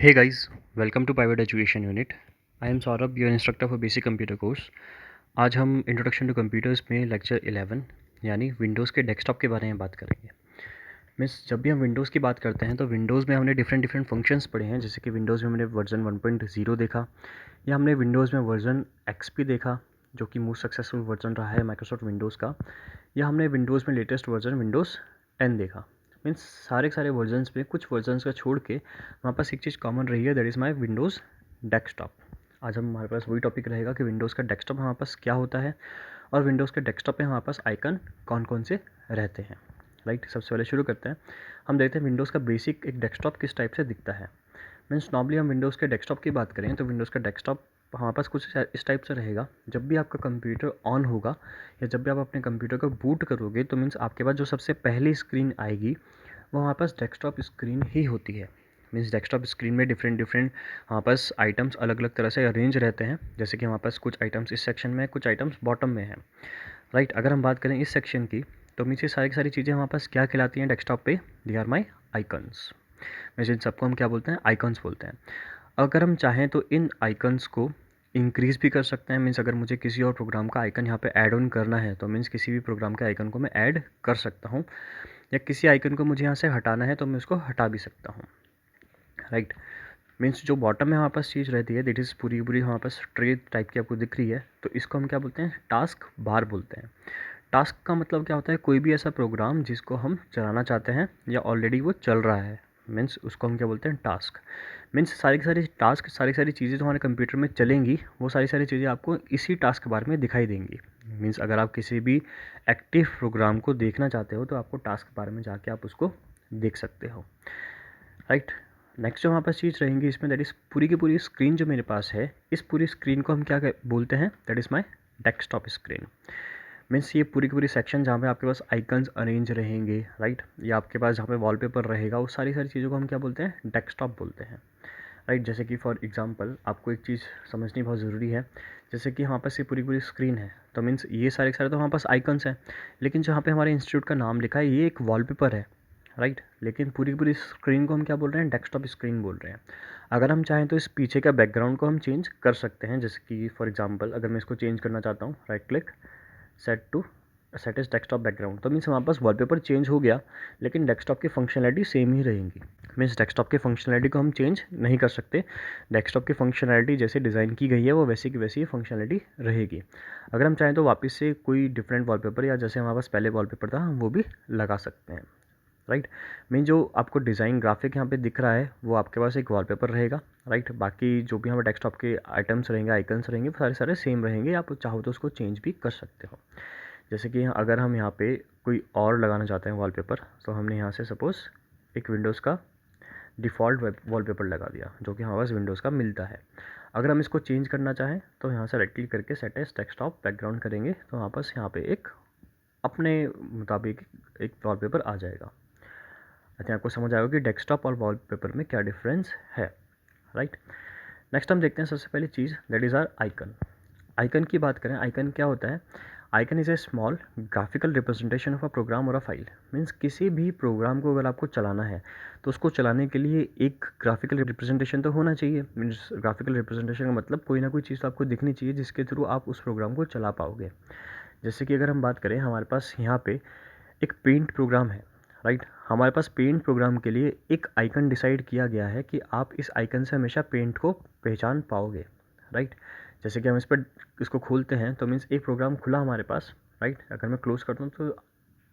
Hey guys, welcome to Private Education Unit. I am Saurabh, your instructor for Basic Computer Course. आज हम introduction to computers में lecture 11 यानी Windows के desktop के बारे में बात करेंगे। मीन्स जब भी हम विंडोज़ की बात करते हैं तो विंडोज़ में हमने डिफरेंट फंक्शंस पढ़े हैं, जैसे कि विंडोज़ में हमने वर्जन 1.0 देखा, या हमने विंडोज़ में वर्जन XP देखा जो कि मोस्ट सक्सेसफुल वर्जन रहा है माइक्रोसॉफ्ट विंडोज़ का, या हमने विंडोज़ में लेटेस्ट वर्जन विंडोज़ 10 देखा। मीन्स सारे वर्जन्स में कुछ वर्जन्स का छोड़ के हमारे पास एक चीज़ कॉमन रही है, that is my Windows desktop. आज हमारे पास वही टॉपिक रहेगा कि विंडोज़ का डेस्कटॉप हमारे पास क्या होता है और विंडोज़ के डेस्कटॉप पे हमारे पास आइकन कौन कौन से रहते हैं। राइट, सबसे पहले शुरू करते हैं। हम देखते हैं विंडोज़ का बेसिक एक डेस्कटॉप किस टाइप से दिखता है। मीन्स नॉर्मली हम विंडोज़ के डेस्कटॉप की बात करें तो विंडोज़ का डेस्कटॉप हमारे पास कुछ इस टाइप से रहेगा। जब भी आपका कंप्यूटर ऑन होगा या जब भी आप अपने कंप्यूटर को बूट करोगे तो मीन्स आपके पास जो सबसे पहली स्क्रीन आएगी वो हमारे पास डेस्कटॉप स्क्रीन ही होती है। मीन्स डेस्कटॉप स्क्रीन में डिफरेंट हमारे पास आइटम्स अलग अलग तरह से अरेंज रहते हैं, जैसे कि हमारे पास कुछ आइटम्स इस सेक्शन में, कुछ आइटम्स बॉटम में हैं। राइट, अगर हम बात करें इस सेक्शन की तो मीन्स ये सारी चीज़ें हमारे पास क्या कहलाती हैं डेस्कटॉप पे, they are my icons. Means इन सबको हम क्या बोलते हैं, आइकन्स बोलते हैं। अगर हम चाहें तो इन आइकन्स को इंक्रीज़ भी कर सकते हैं। मीन्स अगर मुझे किसी और प्रोग्राम का आइकन यहाँ पे ऐड ऑन करना है तो मीन्स किसी भी प्रोग्राम के आइकन को मैं ऐड कर सकता हूँ, या किसी आइकन को मुझे यहाँ से हटाना है तो मैं उसको हटा भी सकता हूँ। राइट, मीन्स जो बॉटम में हमारे पास चीज़ रहती है, दैट इज़ पूरी पूरी हमारे पास ट्रे टाइप की आपको दिख रही है, तो इसको हम क्या बोलते हैं, टास्क बार बोलते हैं। टास्क का मतलब क्या होता है, कोई भी ऐसा प्रोग्राम जिसको हम चलाना चाहते हैं या ऑलरेडी वो चल रहा है, मीन्स उसको हम क्या बोलते हैं, टास्क। मीन्स सारी टास्क, सारी चीज़ें जो हमारे कंप्यूटर में चलेंगी वो सारी चीज़ें आपको इसी टास्क बार में दिखाई देंगी। मीन्स अगर आप किसी भी एक्टिव प्रोग्राम को देखना चाहते हो तो आपको टास्क बार में जाके आप उसको देख सकते हो। राइट, नेक्स्ट जो हमारे पास चीज़ रहेंगी इसमें, दैट इज़ पूरी की पूरी स्क्रीन जो मेरे पास है, इस पूरी स्क्रीन को हम क्या बोलते हैं, that is my desktop screen. Means ये पूरी की पूरी सेक्शन जहाँ पे आपके पास आइकन्स अरेंज रहेंगे, राइट, या आपके पास जहाँ पे वॉलपेपर रहेगा, वो सारी चीज़ों को हम क्या बोलते हैं, डेस्कटॉप बोलते हैं। राइट, जैसे कि फॉर एग्जांपल आपको एक चीज़ समझनी बहुत ज़रूरी है, जैसे कि हमारे पास ये पूरी पूरी स्क्रीन है, तो मीन्स ये सारे तो हमारे पास आइकन्स हैं, लेकिन जहाँ पे हमारे इंस्टीट्यूट का नाम लिखा है ये एक वॉलपेपर है। राइट, लेकिन पूरी पूरी स्क्रीन को हम क्या बोल रहे हैं, डेस्कटॉप स्क्रीन बोल रहे हैं। अगर हम चाहें तो इस पीछे का बैकग्राउंड को हम चेंज कर सकते हैं, जैसे कि फॉर एग्जांपल अगर मैं इसको चेंज करना चाहता हूँ, right click, set is desktop background, तो मीन्स हमारे पास वॉलपेपर चेंज हो गया लेकिन डेस्कटॉप की फंक्शनैलिटी सेम ही रहेंगी। मीन्स डेस्कटॉप की फंक्शनैलिटी को हम चेंज नहीं कर सकते, डेस्कटॉप की फंक्शनैलिटी जैसे डिज़ाइन की गई है वो वैसी की वैसी फंक्शनैलिटी रहेगी। अगर हम चाहें तो वापस से कोई डिफरेंट वॉलपेपर या जैसे हमारे पास पहले वॉलपेपर था वो भी लगा सकते हैं। राइट, मीन जो आपको डिज़ाइन ग्राफिक यहाँ पे दिख रहा है वो आपके पास एक वॉलपेपर रहेगा। राइट, बाकी जो भी हमारे डेस्कटॉप के आइटम्स रहेंगे, आइकन्स रहेंगे, वो सारे सेम रहेंगे, आप चाहो तो उसको चेंज भी कर सकते हो। जैसे कि अगर हम यहाँ पे कोई और लगाना चाहते हैं वॉलपेपर, तो हमने यहाँ से सपोज़ एक विंडोज़ का डिफ़ॉल्ट वॉलपेपर लगा दिया जो कि हमारे पास विंडोज़ का मिलता है। अगर हम इसको चेंज करना चाहें तो यहाँ से राइट क्लिक करके सेट एज डेस्कटॉप बैकग्राउंड करेंगे तो हमारे पास यहाँ पे एक अपने मुताबिक एक वॉलपेपर आ जाएगा। आई थिंक आपको समझ आएगा कि डेस्कटॉप और वॉलपेपर में क्या डिफरेंस है। राइट, नेक्स्ट हम देखते हैं सबसे पहली चीज़, that is our icon. Icon की बात करें, आइकन क्या होता है, icon is a small graphical representation of a program और अ फाइल। मीन्स किसी भी प्रोग्राम को अगर आपको चलाना है तो उसको चलाने के लिए एक ग्राफिकल रिप्रेजेंटेशन तो होना चाहिए। मीन्स ग्राफिकल रिप्रेजेंटेशन का मतलब कोई ना कोई चीज़ तो आपको दिखनी चाहिए जिसके थ्रू आप उस प्रोग्राम को चला पाओगे। जैसे कि अगर हम बात करें, हमारे पास यहाँ पे एक पेंट प्रोग्राम है। राइट, हमारे पास पेंट प्रोग्राम के लिए एक आइकन डिसाइड किया गया है कि आप इस आइकन से हमेशा पेंट को पहचान पाओगे। राइट, जैसे कि हम इस पर इसको खोलते हैं तो मीन्स एक प्रोग्राम खुला हमारे पास। राइट, अगर मैं क्लोज़ करता हूँ तो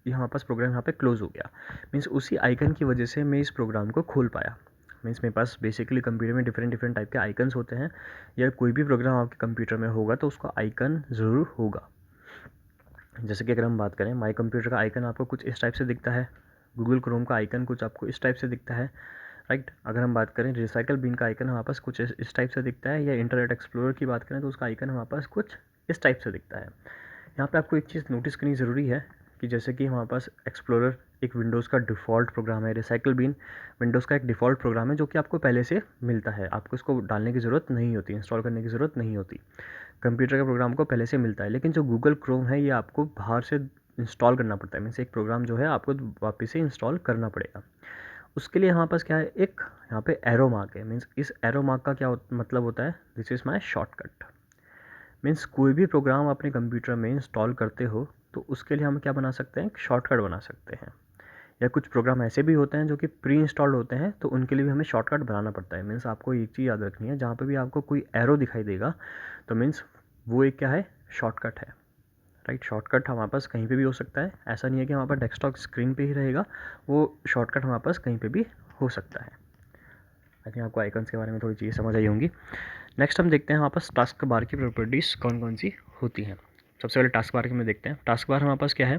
ये हमारे पास प्रोग्राम यहाँ पे क्लोज़ हो गया। मीन्स उसी आइकन की वजह से मैं इस प्रोग्राम को खोल पाया। मीन्स मेरे पास बेसिकली कंप्यूटर में डिफरेंट टाइप के आइकन्स होते हैं, या कोई भी प्रोग्राम आपके कंप्यूटर में होगा तो उसका आइकन ज़रूर होगा। जैसे कि अगर हम बात करें, माई कंप्यूटर का आइकन आपको कुछ इस टाइप से दिखता है, गूगल क्रोम का आइकन कुछ आपको इस टाइप से दिखता है। राइट, अगर हम बात करें रिसाइकल बिन का आइकन हमारे पास कुछ इस टाइप से दिखता है, या इंटरनेट एक्सप्लोरर की बात करें तो उसका आइकन हमारे पास कुछ इस टाइप से दिखता है। यहाँ पे आपको एक चीज़ नोटिस करनी ज़रूरी है कि जैसे कि हमारे पास एक्सप्लोरर एक विंडोज़ का डिफ़ॉल्ट प्रोग्राम है, रिसाइकल बिन विंडोज़ का एक डिफ़ॉल्ट प्रोग्राम है जो कि आपको पहले से मिलता है, आपको इसको डालने की ज़रूरत नहीं होती, इंस्टॉल करने की ज़रूरत नहीं होती, कंप्यूटर के प्रोग्राम को पहले से मिलता है। लेकिन जो गूगल क्रोम है ये आपको बाहर से इंस्टॉल करना पड़ता है, मीन्स एक प्रोग्राम जो है आपको वापस से इंस्टॉल करना पड़ेगा। उसके लिए हमारे पास क्या है, एक यहाँ पे एरो मार्क है। मीन्स इस एरो मार्क का क्या मतलब होता है, this is my shortcut. Means कोई भी प्रोग्राम अपने कंप्यूटर में इंस्टॉल करते हो तो उसके लिए हम क्या बना सकते हैं, एक शॉर्टकट बना सकते हैं। या कुछ प्रोग्राम ऐसे भी होते हैं जो कि प्री इंस्टॉल्ड होते हैं, तो उनके लिए भी हमें शॉर्टकट बनाना पड़ता है। मीन्स आपको एक चीज़ याद रखनी है, जहाँ पे भी आपको कोई एरो दिखाई देगा तो मीन्स वो एक क्या है, शॉर्टकट है। राइट, शॉर्टकट हमारे पास कहीं पे भी हो सकता है। ऐसा नहीं है कि हमारे पास डेस्कटॉप स्क्रीन पे ही रहेगा, वो शॉर्टकट हमारे पास कहीं पे भी हो सकता है। आई थिंक आपको आइकन्स के बारे में थोड़ी चीज़ें समझ आई होंगी। नेक्स्ट हम देखते हैं हमारे पास टास्क बार की प्रॉपर्टीज़ कौन कौन सी होती हैं। सबसे पहले टास्क बार के में देखते हैं। टास्क बार हमारे पास क्या है,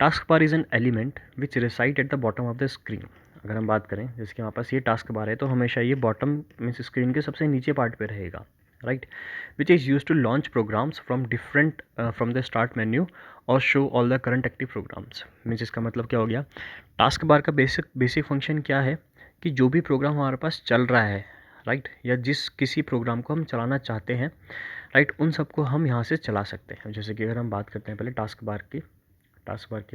taskbar is an element which reside at the bottom of the screen. अगर हम बात करें जैसे कि हमारे पास ये टास्क बार है तो हमेशा ये बॉटम मीन्स स्क्रीन के सबसे नीचे पार्ट पे रहेगा। Right, which is use to launch programs from different from the start menu और show all the current active programs. Means इसका मतलब क्या हो गया, टास्क बार का बेसिक फंक्शन क्या है कि जो भी प्रोग्राम हमारे पास चल रहा है, राइट, या जिस किसी प्रोग्राम को हम चलाना चाहते हैं, राइट, उन सबको हम यहाँ से चला सकते हैं। जैसे कि अगर हम बात करते हैं पहले टास्क बार की,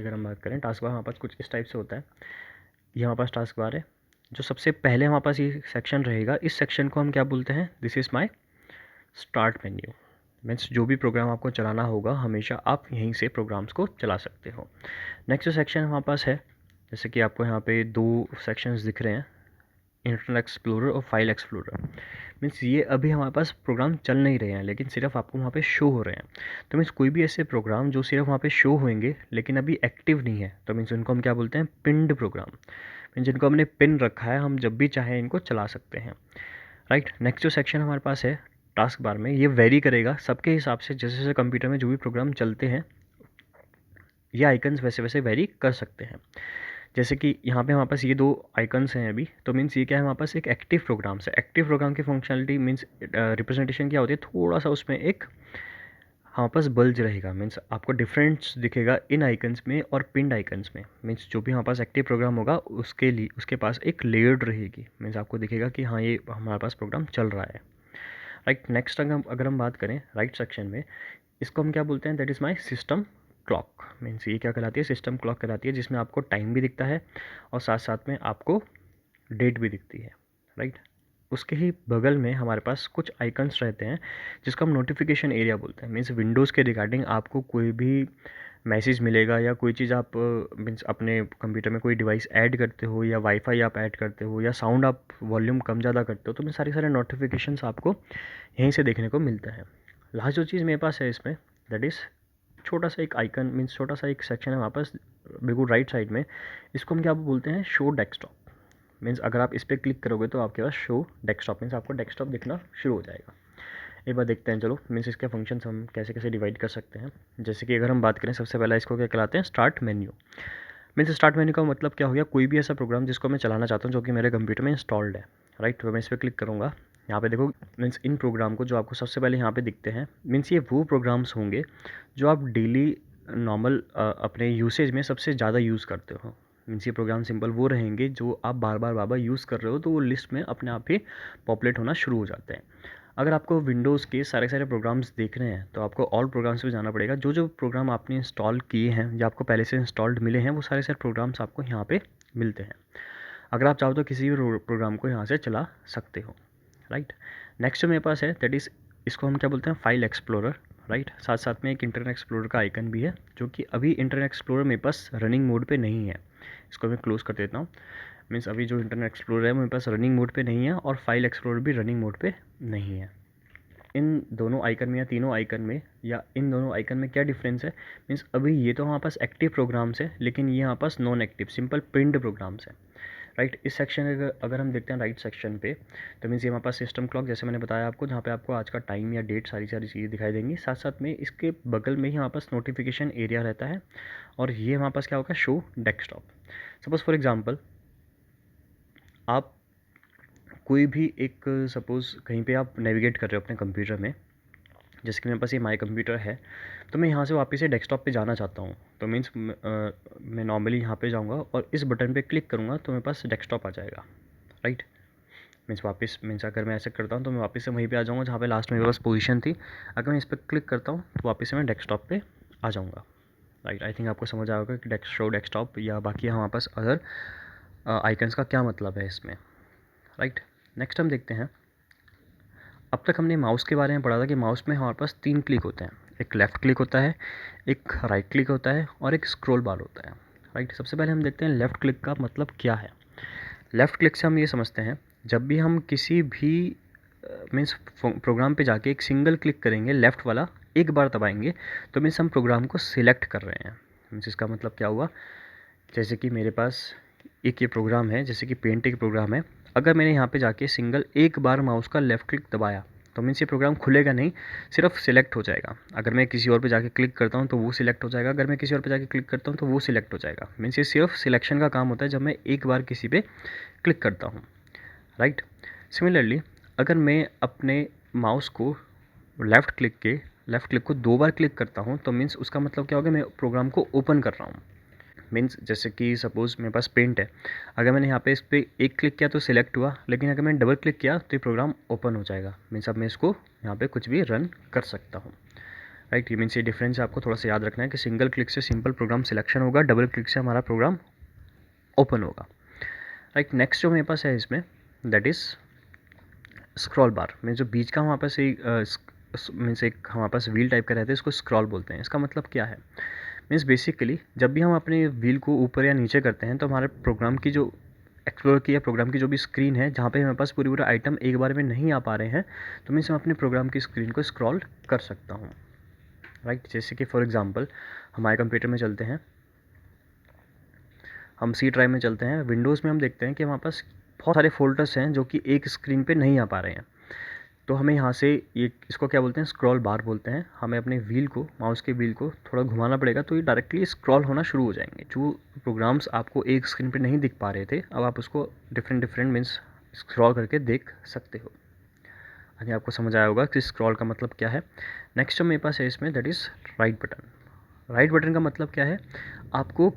अगर हम बात करें, टास्क बार हमारे पास कुछ इस टाइप से होता है। ये हमारे पास टास्क बार है, जो सबसे पहले हमारे पास ये सेक्शन रहेगा, इस सेक्शन को हम क्या बोलते हैं, this is my start menu. Means जो भी प्रोग्राम आपको चलाना होगा हमेशा आप यहीं से प्रोग्राम्स को चला सकते हो। नेक्स्ट जो सेक्शन हमारे पास है, जैसे कि आपको यहाँ पे दो सेक्शंस दिख रहे हैं, इंटरनेट एक्सप्लोरर और फाइल एक्सप्लोरर। मीन्स ये अभी हमारे पास प्रोग्राम चल नहीं रहे हैं लेकिन सिर्फ आपको वहाँ पे शो हो रहे हैं। तो मीन्स कोई भी ऐसे प्रोग्राम जो सिर्फ वहाँ पे शो होंगे लेकिन अभी एक्टिव नहीं है, तो मीन्स उनको हम क्या बोलते हैं, पिन्ड प्रोग्राम। मीन्स जिनको हमने पिन रखा है, हम जब भी चाहें इनको चला सकते हैं। राइट, नेक्स्ट जो सेक्शन हमारे पास है टास्क बार में, ये वेरी करेगा सबके हिसाब से। जैसे जैसे कंप्यूटर में जो भी प्रोग्राम चलते हैं ये आइकन्स वैसे वैसे वेरी कर सकते हैं। जैसे कि यहाँ पे हमारे पास ये दो आइकन्स हैं अभी, तो मीन्स ये क्या है, हमारे पास एक एक्टिव प्रोग्राम है। एक्टिव प्रोग्राम की फंक्शनलिटी मीन्स रिप्रेजेंटेशन क्या होती है, थोड़ा सा उसमें एक हमारे पास बल्ज रहेगा। मीन्स आपको डिफरेंस दिखेगा इन आइकन्स में और पिंड आइकन्स में। मीन्स जो भी हमारे पास एक्टिव प्रोग्राम होगा उसके लिए उसके पास एक लेयर्ड रहेगी। मीन्स आपको दिखेगा कि हाँ, ये हमारे पास प्रोग्राम चल रहा है। राइट, नेक्स्ट अगर हम बात करें राइट सेक्शन में, इसको हम क्या बोलते हैं, that is my system clock. Means ये क्या कहलाती है, सिस्टम क्लॉक कहलाती है, जिसमें आपको टाइम भी दिखता है और साथ साथ में आपको डेट भी दिखती है। राइट, उसके ही बगल में हमारे पास कुछ आइकन्स रहते हैं जिसको हम नोटिफिकेशन एरिया बोलते हैं। मीन्स विंडोज़ के रिगार्डिंग आपको कोई भी मैसेज मिलेगा या कोई चीज़ आप मीन्स अपने कंप्यूटर में कोई डिवाइस ऐड करते हो या वाईफाई आप ऐड करते हो या साउंड आप वॉल्यूम कम ज़्यादा करते हो, तो मैं सारे सारे नोटिफिकेशंस आपको यहीं से देखने को मिलता है। लास्ट जो चीज़ मेरे पास है इसमें, दैट इज़ छोटा सा एक आइकन, मीन्स छोटा सा एक सेक्शन है हमारे पास बिल्कुल राइट साइड में। इसको हम क्या बोलते हैं, शो डेस्कटॉप। मीन्स अगर आप इस पर क्लिक करोगे तो आपके पास शो डेस्कटॉप, मीन्स आपको डेस्कटॉप दिखना शुरू हो जाएगा। एक बार देखते हैं चलो, मीन्स इसके फंक्शंस हम कैसे कैसे डिवाइड कर सकते हैं। जैसे कि अगर हम बात करें, सबसे पहला इसको क्या कहलाते हैं, start menu. Means start menu का मतलब क्या हो गया, कोई भी ऐसा प्रोग्राम जिसको मैं चलाना चाहता हूँ जो कि मेरे कंप्यूटर में इंस्टॉल्ड है। राइट, तो मैं इस पर क्लिक करूँगा, यहाँ पे देखो मीन्स इन प्रोग्राम को जो आपको सबसे पहले यहाँ पे दिखते हैं, मीन्स ये वो प्रोग्राम्स होंगे जो आप डेली नॉर्मल अपने यूसेज में सबसे ज़्यादा यूज़ करते हो। मीन्स ये प्रोग्राम सिंपल वो रहेंगे जो आप बार बार यूज़ कर रहे हो, तो वो लिस्ट में अपने आप ही पॉपुलेट होना शुरू हो जाते हैं। अगर आपको विंडोज़ के सारे सारे प्रोग्राम्स देख रहे हैं तो आपको ऑल प्रोग्राम्स पे जाना पड़ेगा। जो जो प्रोग्राम आपने इंस्टॉल किए हैं या आपको पहले से इंस्टॉल्ड मिले हैं, वो सारे सारे प्रोग्राम्स आपको यहाँ पे मिलते हैं। अगर आप चाहो तो किसी भी प्रोग्राम को यहाँ से चला सकते हो। राइट, नेक्स्ट जो मेरे पास है दैट इज़, इसको हम क्या बोलते हैं, फाइल एक्सप्लोरर। राइट, साथ साथ में एक इंटरनेट एक्सप्लोरर का आइकन भी है, जो कि अभी इंटरनेट एक्सप्लोरर मेरे पास रनिंग मोड पे नहीं है। इसको मैं क्लोज़ कर देता हूँ। मीन्स अभी जो इंटरनेट एक्सप्लोरर है मेरे पास रनिंग मोड पे नहीं है और फाइल एक्सप्लोरर भी रनिंग मोड पे नहीं है। इन दोनों आइकन में या तीनों आइकन में या इन दोनों आइकन में क्या डिफरेंस है, मीन्स अभी ये तो हमारे पास एक्टिव प्रोग्राम्स है लेकिन ये हमारे पास non active simple print programs है। राइट, इस सेक्शन अगर हम देखते हैं राइट सेक्शन पे, तो मीन्स ये हमारे पास सिस्टम क्लॉक, जैसे मैंने बताया आपको, जहाँ पे आपको आज का टाइम या डेट सारी सारी चीज़ें दिखाई देंगी। साथ साथ में इसके बगल में ही हमारे पास नोटिफिकेशन एरिया रहता है और ये हमारे पास क्या होगा, show desktop. Suppose for example आप कोई भी एक, सपोज़ कहीं पे आप नेविगेट कर रहे हो अपने कंप्यूटर में, जैसे कि मेरे पास ये माई कंप्यूटर है, तो मैं यहाँ से वापस से डेस्कटॉप पे जाना चाहता हूँ, तो मीन्स मैं नॉर्मली यहाँ पे जाऊँगा और इस बटन पे क्लिक करूँगा तो मेरे पास डेस्कटॉप आ जाएगा। राइट, मीन्स वापस, मीन्स अगर मैं ऐसे करता हूँ तो मैं वापस से वहीं पे आ जाऊँगा जहाँ पे लास्ट मेरे पास पोजीशन थी। अगर मैं इस पर क्लिक करता हूँ तो वापस से मैं डेस्कटॉप पे आ जाऊँगा। राइट, आई थिंक आपको समझ आएगा कि शो डेस्कटॉप या बाकी हमारे पास अदर आइकन्स का क्या मतलब है इसमें, राइट। नेक्स्ट हम देखते हैं, अब तक हमने माउस के बारे में पढ़ा था कि माउस में हमारे पास 3 क्लिक होते हैं, एक लेफ़्ट क्लिक होता है, एक राइट क्लिक होता है और एक स्क्रॉल बार होता है, राइट। सबसे पहले हम देखते हैं लेफ़्ट क्लिक का मतलब क्या है। लेफ़्ट क्लिक से हम ये समझते हैं, जब भी हम किसी भी मीन्स प्रोग्राम पे जाके एक सिंगल क्लिक करेंगे, लेफ़्ट वाला एक बार दबाएंगे, तो मीन्स हम प्रोग्राम को सिलेक्ट कर रहे हैं। मीन्स इसका मतलब क्या हुआ, जैसे कि मेरे पास एक ये प्रोग्राम है, जैसे कि पेंट एक प्रोग्राम है, अगर मैंने यहाँ पे जाके सिंगल एक बार माउस का लेफ़्ट क्लिक दबाया तो मीन्स ये प्रोग्राम खुलेगा नहीं, सिर्फ सिलेक्ट हो जाएगा। अगर मैं किसी और पे जाके क्लिक करता हूँ तो वो सिलेक्ट हो जाएगा, अगर मैं किसी और पे जाके क्लिक करता हूँ तो वो सिलेक्ट हो जाएगा। मीन्स ये सिर्फ सिलेक्शन का काम होता है जब मैं एक बार किसी पे क्लिक करता हूँ, राइट। सिमिलरली अगर मैं अपने माउस को लेफ़्ट क्लिक को 2 बार क्लिक करता हूँ तो मीन्स उसका मतलब क्या होगा, मैं प्रोग्राम को ओपन कर रहा हूँ। मीन्स जैसे कि सपोज़ मेरे पास पेंट है, अगर मैंने यहाँ पे इस पर एक क्लिक किया तो सिलेक्ट हुआ, लेकिन अगर मैंने डबल क्लिक किया तो ये प्रोग्राम ओपन हो जाएगा। मीन्स अब मैं इसको यहाँ पे कुछ भी रन कर सकता हूँ, राइट। ये मीन्स ये डिफरेंस आपको थोड़ा सा याद रखना है कि सिंगल क्लिक से सिंपल प्रोग्राम सिलेक्शन होगा, डबल क्लिक से हमारा प्रोग्राम ओपन होगा, राइट। नेक्स्ट जो मेरे पास है इसमें, that is scroll bar. Means जो बीच का हमारे पास मीन्स एक हमारे पास व्हील टाइप का रहता है, इसको स्क्रॉल बोलते हैं। इसका मतलब क्या है, मीन्स बेसिकली जब भी हम अपने व्हील को ऊपर या नीचे करते हैं तो हमारे प्रोग्राम की जो एक्सप्लोर की या प्रोग्राम की जो भी स्क्रीन है, जहाँ पे हमारे पास पूरे आइटम एक बार में नहीं आ पा रहे हैं, तो मीन्स मैं अपने प्रोग्राम की स्क्रीन को स्क्रॉल कर सकता हूँ, राइट। जैसे कि फॉर एग्जांपल हमारे कंप्यूटर में चलते हैं, हम सी ड्राइव में चलते हैं, विंडोज़ में हम देखते हैं कि हमारे पास बहुत सारे फोल्डर्स हैं जो कि एक स्क्रीन पे नहीं आ पा रहे हैं। तो हमें यहाँ से ये इसको क्या बोलते हैं, स्क्रॉल बार बोलते हैं। हमें अपने व्हील को, माउस के व्हील को थोड़ा घुमाना पड़ेगा तो ये डायरेक्टली स्क्रॉल होना शुरू हो जाएंगे। जो प्रोग्राम्स आपको एक स्क्रीन पे नहीं दिख पा रहे थे, अब आप उसको डिफरेंट मीन्स स्क्रॉल करके देख सकते हो। यानी आपको समझ आया होगा कि स्क्रॉल का मतलब क्या है। नेक्स्ट जो मेरे पास है इसमें, that is right button. Right button का मतलब क्या है, आपको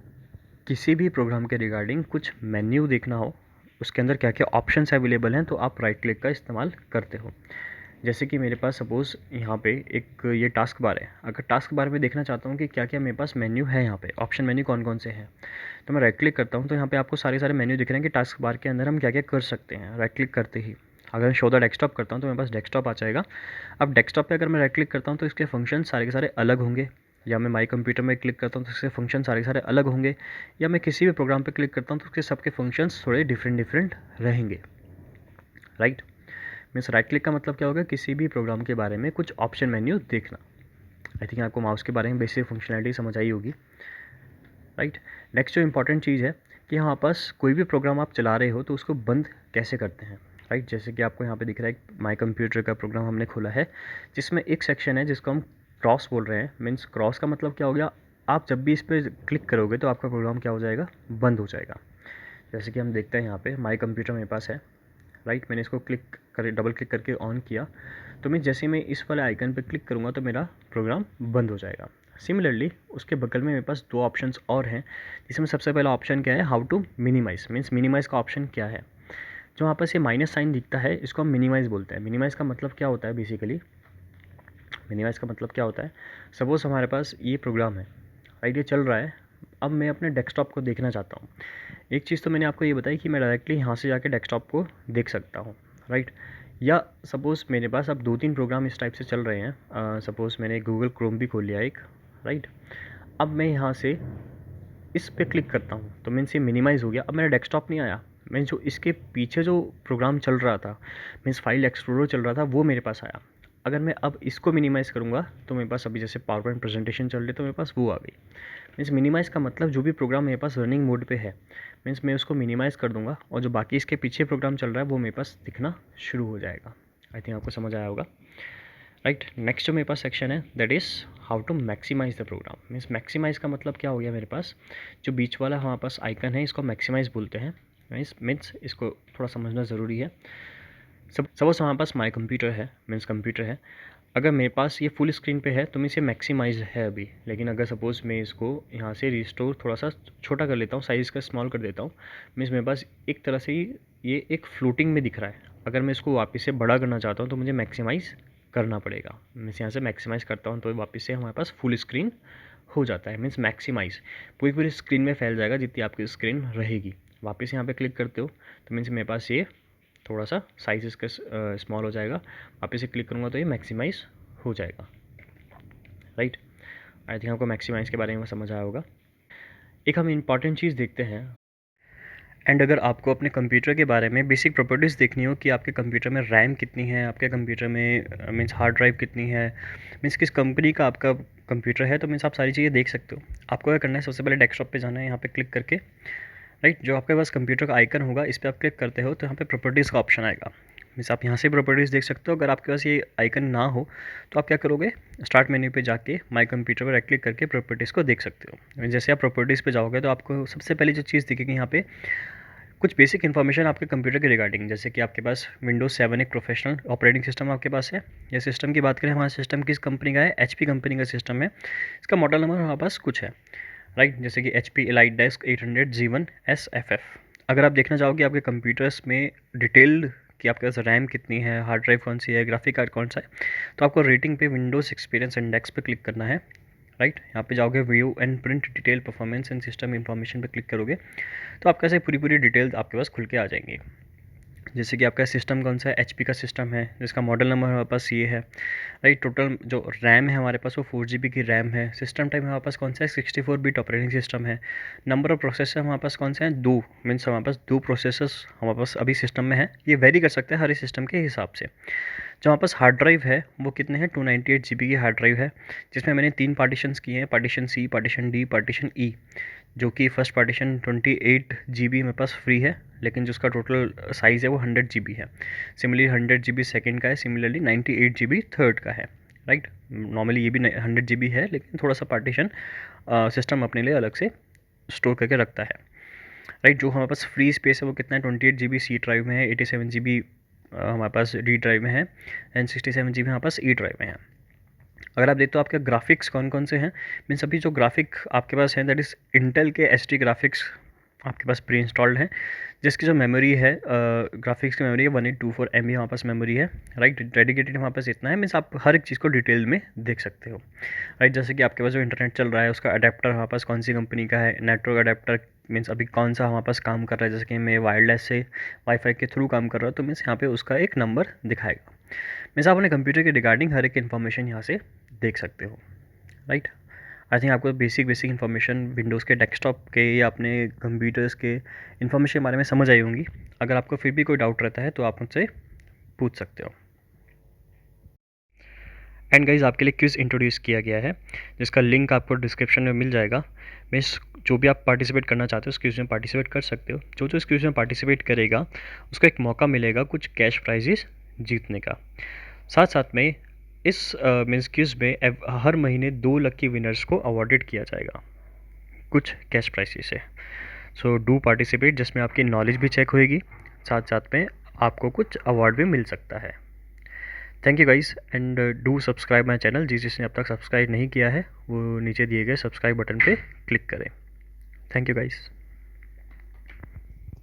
किसी भी प्रोग्राम के रिगार्डिंग कुछ मेन्यू देखना हो, उसके अंदर क्या क्या ऑप्शंस अवेलेबल हैं, तो आप राइट क्लिक का इस्तेमाल करते हो। जैसे कि मेरे पास सपोज़ यहाँ पे एक ये टास्क बार है, अगर टास्क बार में देखना चाहता हूँ कि क्या क्या मेरे पास मेन्यू है, यहाँ पे ऑप्शन मेन्यू कौन कौन से हैं, तो मैं राइट क्लिक करता हूँ तो यहाँ पे आपको सारे सारे मेन्यू दिख रहे हैं कि टास्क बार के अंदर हम क्या क्या कर सकते हैं राइट क्लिक करते ही। अगर मैं शो द डेस्कटॉप करता हूँ तो मेरे पास डेस्कटॉप आ जाएगा। अब डेस्कटॉप पे अगर मैं राइट क्लिक करता हूँ तो इसके फंक्शन सारे के सारे अलग होंगे, या मैं माई कंप्यूटर में क्लिक करता हूँ तो इसके फंक्शन सारे के सारे अलग होंगे, या मैं किसी भी प्रोग्राम पे क्लिक करता हूँ तो उसके सबके फंक्शंस थोड़े डिफरेंट रहेंगे, राइट। मीन्स राइट क्लिक का मतलब क्या होगा, किसी भी प्रोग्राम के बारे में कुछ ऑप्शन मेन्यू देखना। आई थिंक आपको माउस के बारे में बेसिक फंक्शनैलिटी समझ आई होगी, राइट। नेक्स्ट जो इंपॉर्टेंट चीज़ है कि यहाँ पास कोई भी प्रोग्राम आप चला रहे हो तो उसको बंद कैसे करते हैं, राइट। जैसे कि आपको यहाँ पे दिख रहा है माई कंप्यूटर का प्रोग्राम हमने खोला है, जिसमें एक सेक्शन है जिसको हम क्रॉस बोल रहे हैं। मीन्स क्रॉस का मतलब क्या हो गया, आप जब भी इस पर क्लिक करोगे तो आपका प्रोग्राम क्या हो जाएगा, बंद हो जाएगा। जैसे कि हम देखते हैं यहाँ पे माई कंप्यूटर मेरे पास है, राइट। मैंने इसको डबल क्लिक करके ऑन किया, तो मैं जैसे मैं इस वाले आइकन पर क्लिक करूँगा तो मेरा प्रोग्राम बंद हो जाएगा। सिमिलरली उसके बगल में मेरे पास 2 ऑप्शंस और हैं, जिसमें सबसे पहला ऑप्शन क्या है, how to minimise. Means minimise का ऑप्शन क्या है, जो वहाँ पर ये माइनस साइन दिखता है इसको हम मिनिमाइज़ बोलते हैं। मिनिमाइज़ का मतलब क्या होता है, बेसिकली मिनिमाइज़ का मतलब क्या होता है, सपोज़ हमारे पास ये प्रोग्राम है, राइट, ये चल रहा है। अब मैं अपने डेस्कटॉप को देखना चाहता हूँ। एक चीज़ तो मैंने आपको ये बताई कि मैं डायरेक्टली यहाँ से जाके डेस्कटॉप को देख सकता हूँ, राइट। या सपोज़ मेरे पास अब 2-3 प्रोग्राम इस टाइप से चल रहे हैं, सपोज़ मैंने गूगल क्रोम भी खोल लिया एक, राइट। अब मैं यहाँ से इस पे क्लिक करता हूँ तो मीन्स ये मिनिमाइज़ हो गया, अब मेरा डेस्कटॉप नहीं आया। मीन्स जो इसके पीछे जो प्रोग्राम चल रहा था, मीन्स फाइल एक्सप्लोरर चल रहा था, वो मेरे पास आया। अगर मैं अब इसको मिनिमाइज़ करूँगा तो मेरे पास अभी जैसे पावर पॉइंट प्रेजेंटेशन चल रही तो मेरे पास वो आ गई। मीन्स मिनिमाइज़ का मतलब जो भी प्रोग्राम मेरे पास रनिंग मोड पे है, मीन्स मैं उसको मिनिमाइज़ कर दूँगा और जो बाकी इसके पीछे प्रोग्राम चल रहा है वो मेरे पास दिखना शुरू हो जाएगा। आई थिंक आपको समझ आया होगा, राइट। नेक्स्ट जो मेरे पास सेक्शन है that is how to maximise the program. Means maximise का मतलब क्या हो गया, मेरे पास जो बीच वाला हमारे पास आइकन है इसको मैक्सिमाइज़ बोलते हैं। मीन्स इसको थोड़ा समझना ज़रूरी है। सपोज़ हमारे पास माई कंप्यूटर है, मीन्स कंप्यूटर है। अगर मेरे पास ये फुल स्क्रीन पे है तो मैं इसे मैक्सिमाइज़ है अभी, लेकिन अगर सपोज़ मैं इसको यहाँ से रिस्टोर थोड़ा सा छोटा कर लेता हूँ, साइज़ का स्मॉल कर देता हूँ, मीन्स मेरे पास एक तरह से ये एक फ्लोटिंग में दिख रहा है। अगर मैं इसको वापस से बड़ा करना चाहता हूँ तो मुझे मैक्सिमाइज़ करना पड़ेगा। मीन्स यहाँ से मैक्सिमाइज़ करता हूँ तो वापस से हमारे पास फुल स्क्रीन हो जाता है। मीन्स मैक्सिमाइज़ पूरी पूरी स्क्रीन में फैल जाएगा जितनी आपकी स्क्रीन रहेगी। वापस यहाँ पे क्लिक करते हो तो मीन्स मेरे पास ये थोड़ा सा साइज इसका स्मॉल हो जाएगा, वापस से क्लिक करूँगा तो ये मैक्सिमाइज़ हो जाएगा, राइट। आई थिंक आपको मैक्सिमाइज़ के बारे में समझ आया होगा। एक हम इम्पॉर्टेंट चीज़ देखते हैं, एंड अगर आपको अपने कंप्यूटर के बारे में बेसिक प्रॉपर्टीज़ देखनी हो कि आपके कंप्यूटर में रैम कितनी है, आपके कंप्यूटर में मीन्स हार्ड ड्राइव कितनी है, मीन्स किस कंपनी का आपका कंप्यूटर है, तो मीन्स आप सारी चीज़ें देख सकते हो। आपको क्या करना है, सबसे पहले डेस्कटॉप पे जाना है, यहाँ पे क्लिक करके, राइट, जो आपके पास कंप्यूटर का आइकन होगा इस पर आप क्लिक करते हो तो यहाँ पे प्रॉपर्टीज़ का ऑप्शन आएगा। मीन्स आप यहाँ से प्रॉपर्टीज़ देख सकते हो। अगर आपके पास ये आइकन ना हो तो आप क्या करोगे, स्टार्ट मेन्यू पे जाके माय कंप्यूटर पर राइट क्लिक करके प्रॉपर्टीज़ को देख सकते हो। जैसे आप प्रॉपर्टीज़ पे जाओगे तो आपको सबसे पहले जो चीज़ दिखेगी यहाँ पे कुछ बेसिक इन्फॉर्मेशन आपके कंप्यूटर के रिगार्डिंग, जैसे कि आपके पास विंडोज़ 7 एक प्रोफेशनल ऑपरेटिंग सिस्टम आपके पास है। ये सिस्टम की बात करें, हमारा सिस्टम किस कंपनी का है, HP कंपनी का सिस्टम है। इसका मॉडल नंबर हमारे पास कुछ है, राइट, जैसे कि HP EliteDesk 800 G1 SFF। अगर आप देखना चाहोगे आपके कंप्यूटर्स में डिटेल्ड कि आपके पास रैम कितनी है, हार्ड ड्राइव कौन सी है, ग्राफिक कार्ड कौन सा है, तो आपको रेटिंग पे विंडोज़ एक्सपीरियंस इंडेक्स पे क्लिक करना है, राइट। यहाँ पे जाओगे view and print detail performance and system information पे क्लिक करोगे तो आपका से पूरी डिटेल्स आपके पास खुल के आ जाएंगी। जैसे कि आपका सिस्टम कौन सा है, HP का सिस्टम है, जिसका मॉडल नंबर हमारे पास ये है, राइट। टोटल जो रैम है हमारे पास वो 4 GB की रैम है। सिस्टम टाइप हमारे पास कौन सा है, 64 बिट ऑपरेटिंग सिस्टम है। नंबर ऑफ प्रोसेसर हमारे पास कौन सा है, 2, मीन्स हमारे पास 2 प्रोसेसर्स हमारे पास अभी सिस्टम में है। ये वेरी कर सकते हैं हर सिस्टम के हिसाब से। जो हमारे पास हार्ड ड्राइव है वो कितने हैं, 298 GB की हार्ड ड्राइव है, जिसमें मैंने 3 पार्टीशंस किए हैं, partition C, partition D, partition E। जो कि फर्स्ट पार्टीशन 28 GB मेरे पास फ्री है, लेकिन जो उसका टोटल साइज़ है वो 100 GB है। सिमिलरली 100 GB सेकेंड का है, सिमिलरली 98 GB थर्ड का है, राइट। नॉर्मली ये भी 100 GB है, लेकिन थोड़ा सा पार्टीशन सिस्टम अपने लिए अलग से स्टोर करके रखता है, राइट। जो हमारे पास फ्री स्पेस है वो कितना है, 28 GB C ड्राइव में है, 87 GB हमारे पास D ड्राइव में है, एंड 67 GB हमारे पास E ड्राइव में है। अगर आप देखते हो आपके ग्राफिक्स कौन कौन से हैं, मीन्स अभी जो ग्राफिक आपके पास हैं दैट इज़ इंटेल के HD ग्राफिक्स आपके पास प्री इंस्टॉल्ड है, जिसकी जो मेमोरी है ग्राफिक्स की मेमोरी है 1824 MB हमारे पास मेमोरी है, राइट। डेडिकेटेड हमारे पास इतना है, मीन्स आप हर एक चीज़ को डिटेल में देख सकते हो, राइट। जैसे कि आपके पास जो इंटरनेट चल रहा है उसका अडेप्टर हमारे पास कौन सी कंपनी का है, नेटवर्क अडेप्टर मीन्स अभी कौन सा हमारे पास काम कर रहा है, जैसे कि मैं वायरलेस से वाईफाई के थ्रू काम कर रहा हूँ तो मीन्स यहाँ पे उसका एक नंबर दिखाएगा। मीन्स आप अपने कंप्यूटर के रिगार्डिंग हर एक इन्फॉर्मेशन यहाँ से देख सकते हो, राइट। आई थिंक आपको बेसिक इन्फॉर्मेशन विंडोज़ के डेस्कटॉप के या अपने कंप्यूटर्स के इन्फॉर्मेशन के बारे में समझ आई होंगी। अगर आपको फिर भी कोई डाउट रहता है तो आप मुझसे पूछ सकते हो। एंड गाइज आपके लिए क्विज़ इंट्रोड्यूस किया गया है, जिसका लिंक आपको डिस्क्रिप्शन में मिल जाएगा। मीन्स जो भी आप पार्टिसिपेट करना चाहते हो उस क्विज़ में पार्टिसिपेट कर सकते हो। जो इस क्विज़ में पार्टिसिपेट करेगा उसको एक मौका मिलेगा कुछ कैश प्राइजेस जीतने का। साथ साथ में इस मीन्स क्विज़ में हर महीने 2 लकी विनर्स को अवॉर्डेड किया जाएगा कुछ कैश प्राइजेस से। सो डू पार्टिसिपेट, जिसमें आपकी नॉलेज भी चेक होएगी, साथ साथ में आपको कुछ अवार्ड भी मिल सकता है। Thank you guys, and do subscribe my channel. जिसने अब तक सब्सक्राइब नहीं किया है वो नीचे दिए गए सब्सक्राइब बटन पे क्लिक करें। Thank you guys.